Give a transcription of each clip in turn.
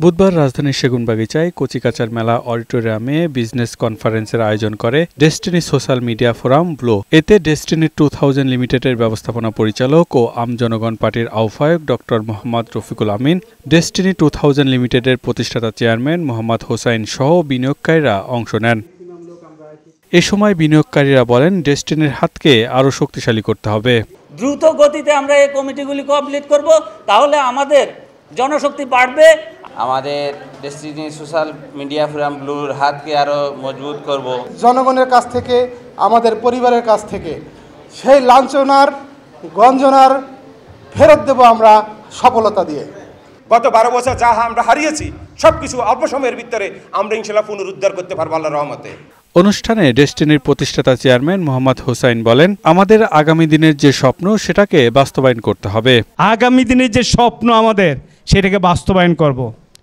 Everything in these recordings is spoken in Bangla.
বুধবার রাজধানীর সেগুনবাগিচায় কচিকাঁচার মেলা অডিটোরিয়ামে বিজনেস কনফারেন্সের আয়োজন করে ডেস্টিনি সোশ্যাল মিডিয়া ফোরাম ব্লো। এতে ডেস্টিনি 2000 লিমিটেডের ব্যবস্থাপনা পরিচালক ও আমজনগণ পার্টির আহ্বায়ক ডক্টর মোহাম্মদ রফিকুল আমিন, ডেস্টিনি 2000 লিমিটেডের প্রতিষ্ঠাতা চেয়ারম্যান মোহাম্মদ হোসাইন সহ বিনিয়োগকারীরা অংশ নেন। এ সময় বিনিয়োগকারীরা বলেন, ডেস্টিনির হাতকে আরও শক্তিশালী করতে হবে। দ্রুত গতিতে আমরা এই কমিটিগুলি কমপ্লিট করব, তাহলে আমাদের জনশক্তি বাড়বে। আমাদের ডেস্টিনি সোশ্যাল মিডিয়া ফোরাম ব্লুর হাতকে আরও মজবুত করব। জনগণের কাছ থেকে, আমাদের পরিবারের কাছ থেকে সেই লাঞ্ছনার গঞ্জনার ফেরত দেব আমরা সফলতা দিয়ে। গত 12 বছর যা আমরা হারিয়েছি সবকিছু অল্প সময়ের ভিতরে আমরা ইনশাআল্লাহ পুনরুদ্ধার করতে পারবো আল্লাহর রহমতে। অনুষ্ঠানে ডেস্টিনির প্রতিষ্ঠাতা চেয়ারম্যান মোহাম্মদ হোসাইন বলেন, আমাদের আগামী দিনের যে স্বপ্ন সেটাকে বাস্তবায়ন করতে হবে। আগামী দিনের যে স্বপ্ন আমাদের সেটাকে বাস্তবায়ন করব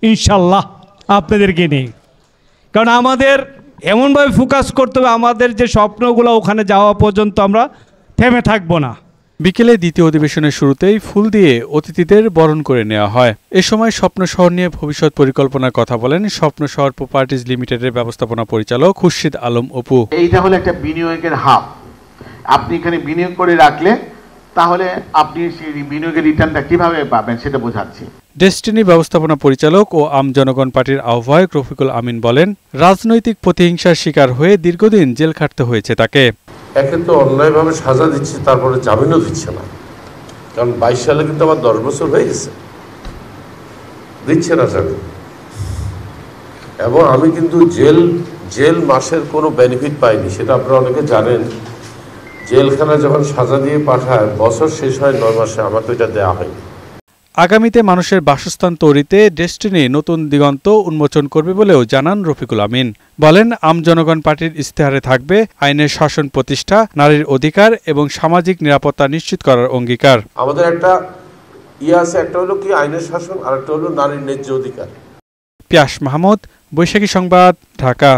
ইনশাল্লাহ আপনাদেরকে নিয়ে। কারণ আমাদের এমনভাবে ফোকাস করতে হবে, আমাদের যে স্বপ্নগুলো ওখানে যাওয়া পর্যন্ত আমরা থেমে থাকবো না। বিকেলে দ্বিতীয় অধিবেশনের শুরুতেই ফুল দিয়ে অতিথিদের বরণ করে নেওয়া হয়। এ সময় স্বপ্ন শহর নিয়ে ভবিষ্যৎ পরিকল্পনার কথা বলেন স্বপ্ন শহর প্রপার্টিজ লিমিটেডের ব্যবস্থাপনা পরিচালক খুরশিদ আলম অপু। এইটা হলো একটা বিনিয়োগের হাব। আপনি এখানে বিনিয়োগ করে রাখলে তাহলে আপনি সেই বিনিয়োগের রিটার্নটা কিভাবে পাবেন সেটা বোঝাচ্ছি। ডেস্টিনি ব্যবস্থাপনা পরিচালক ও আমজনগণ পার্টির আহ্বায়ক রফিকুল আমিন বলেন, রাজনৈতিক প্রতিহিংসার শিকার হয়ে দীর্ঘদিন জেল খাটতে হয়েছে তাকে। একে তো অন্যায়ভাবে সাজা দিচ্ছে, তারপরে জামিনও দিচ্ছে না। কারণ 22 সালে কিন্তু আমার 10 বছর হয়ে গেছে, দিচ্ছে না জামিন। এবং আমি কিন্তু জেল মাসের কোনো বেনিফিট পাইনি, সেটা আপনারা অনেকে জানেন। জেলখানা যখন সাজা দিয়ে পাঠায় বছর শেষ হয় 9 মাসে, আমাকে এটা দেওয়া হয়নি। আগামীতে মানুষের বাসস্থান তৈরিতে ডেস্টিনি নতুন দিগন্ত উন্মোচন করবে বলেও জানান রফিকুল আমিন। বলেন, আমজনগণ পার্টির ইশতেহারে থাকবে আইনের শাসন প্রতিষ্ঠা, নারীর অধিকার এবং সামাজিক নিরাপত্তা নিশ্চিত করার অঙ্গীকার। আমাদের একটা আছে, একটা হলো কি আইনের শাসন, আর একটা হলো নারীর ন্যায্য অধিকার। পিয়াস মাহমুদ, বৈশাখী সংবাদ, ঢাকা।